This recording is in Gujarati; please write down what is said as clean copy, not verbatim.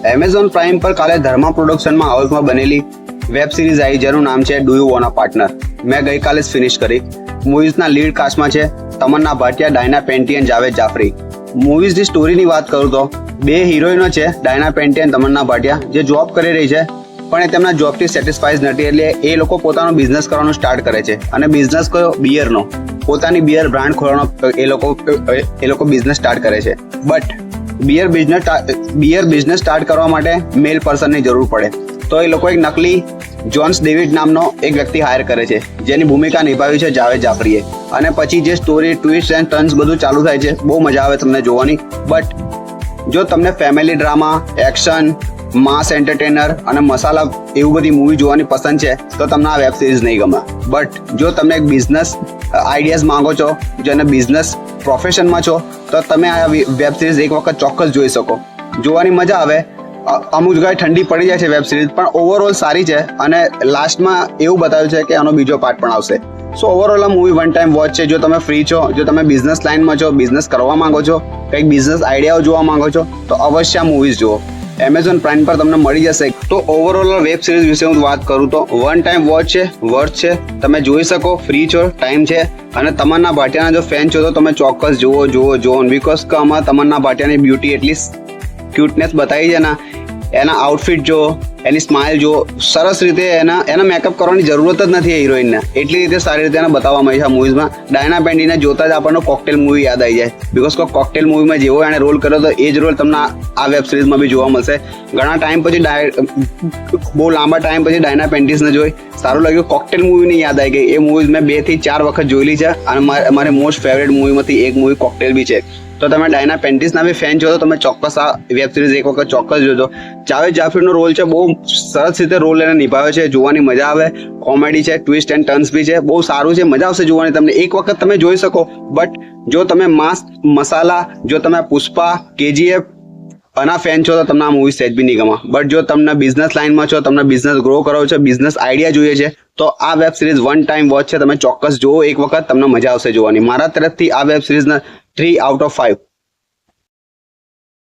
એમેઝોન પ્રાઇમ પર કાલે ધર્મા પ્રોડક્શનમાં હાઉસમાં બનેલી વેબ સિરીઝ આવી જેનું નામ છે do you want a partner. મેં ગઈકાલે જ ફિનિશ કરી. મૂવીઝના લીડ કાસ્ટમાં છે તમન્ના ભાટિયા, ડાયના પેન્ટી અને જાવેદ જાફરી. મૂવીઝની સ્ટોરીની વાત કરું તો બે હિરોઈનો છે, ડાયના પેન્ટી અને તમન્ના ભાટિયા, જે જોબ કરી રહી છે પણ એ તેમના જોબથી સેટિસ્ફાઈડ નથી, એટલે એ લોકો પોતાનો બિઝનેસ કરવાનું સ્ટાર્ટ કરે છે. અને બિઝનેસ કયો? બિયરનો. પોતાની બિયર બ્રાન્ડ ખોલવાનો એ લોકો બિઝનેસ સ્ટાર્ટ કરે છે. બટ બિયર બિઝનેસ સ્ટાર્ટ કરવા માટે મેલ પર્સનની જરૂર પડે, તો એ લોકો એક નકલી જોન્સ ડેવિડ નામનો એક વ્યક્તિ હાયર કરે છે, જેની ભૂમિકા નિભાવી છે જાવેદ જાફરીએ. અને પછી જે સ્ટોરી ટ્વિસ્ટ એન્ડ ટર્ન્સ બધું ચાલુ થાય છે, બહુ મજા આવે તમને જોવાની. બટ જો તમને ફેમિલી ડ્રામા, એક્શન, માસ એન્ટરટેનર અને મસાલા એવું બધી મૂવી જોવાની પસંદ છે તો તમને આ વેબ સિરીઝ નહીં ગમે. બટ જો તમે એક બિઝનેસ આઈડિયાઝ માંગો છો, જેને બિઝનેસ પ્રોફેશનમાં છો, તો તમે આ વેબ સિરીઝ એક વખત ચોક્કસ જોઈ શકો. જોવાની મજા આવે. અમુક જગ્યાએ ઠંડી પડી જાય છે વેબ સિરીઝ, પણ ઓવરઓલ સારી છે. અને લાસ્ટમાં એવું બતાવ્યું છે કે આનો બીજો પાર્ટ પણ આવશે. સો ઓવરઓલ આ મૂવી વન ટાઈમ વોચ છે. જો તમે ફ્રી છો, જો તમે બિઝનેસ લાઇનમાં છો, બિઝનેસ કરવા માંગો છો, કંઈક બિઝનેસ આઈડિયાઓ જોવા માંગો છો, તો અવશ્ય આ મૂવીઝ જુઓ. એમેઝોન પ્રાઇમ પર તમને મળી જશે. તો ઓવરઓલ વેબ સિરીઝ વિશે હું વાત કરું તો વન ટાઈમ વોચ છે, વર્થ છે, તમે જોઈ શકો, ફ્રી છો, ટાઈમ છે. અને તમન્ના ભાટિયાના જો ફેન છો તો તમે ચોક્કસ જુઓ. બિકોઝ કે આમાં તમન્ના ભાટિયાની બ્યુટી એટલી ક્યુટનેસ બતાવી છે ને, એના આઉટફિટ જો, એની સ્માઇલ જો, સરસ રીતે એના મેકઅપ કરવાની જરૂરત જ નથી એ હિરોઈનને. એટલી રીતે સારી રીતે એને બતાવવામાં આવી છે આ મૂવીઝમાં. ડાયના પેન્ટીને જોતા જ આપણને કોકટેલ મૂવી યાદ આવી જાય. બિકોઝ કોકટેલ મૂવીમાં જેવો એણે રોલ કર્યો હતો એ જ રોલ તમને આ વેબ સિરીઝમાં બી જોવા મળશે. ઘણા ટાઈમ પછી બહુ લાંબા ટાઈમ પછી ડાયના પેન્ટીસને જોઈ સારું લાગ્યું. કોકટેલ મૂવીની યાદ આવી ગઈ. એ મૂવીઝ મેં 2 થી 4 વખત જોયેલી છે અને મારી મોસ્ટ ફેવરેટ મૂવીમાંથી એક મૂવી કોકટેલ બી છે. તો તમે ડાયના પેન્ટીસના બી ફેન છો તો તમે ચોક્કસ આ વેબ સિરીઝ એક વખત ચોક્કસ જોજો. જાવેદ જાફરીનો રોલ છે, બહુ સરસ રીતે રોલ એને નિભાવ્યો છે. જોવાની મજા આવે. કોમેડી છે, ટ્વિસ્ટ એન્ડ ટર્ન્સ બી છે, બહુ સારું છે, મજા આવશે જોવાની તમને. એક વખત તમે જોઈ શકો. બટ જો તમે માસ મસાલા, જો તમે પુષ્પા, KGF આના ફેન છો તો તમને આ મૂવી સહેજ બી નહીં ગમે. બટ જો તમને બિઝનેસ લાઇનમાં છો, તમને બિઝનેસ ગ્રો કરવો છે, બિઝનેસ આઈડિયા જોઈએ છે, તો આ web series one time watch છે. તમે ચોક્કસ જુઓ એક વખત, તમને મજા આવશે જોવાની. મારા તરફથી આ વેબ સિરીઝના 3 out of 5.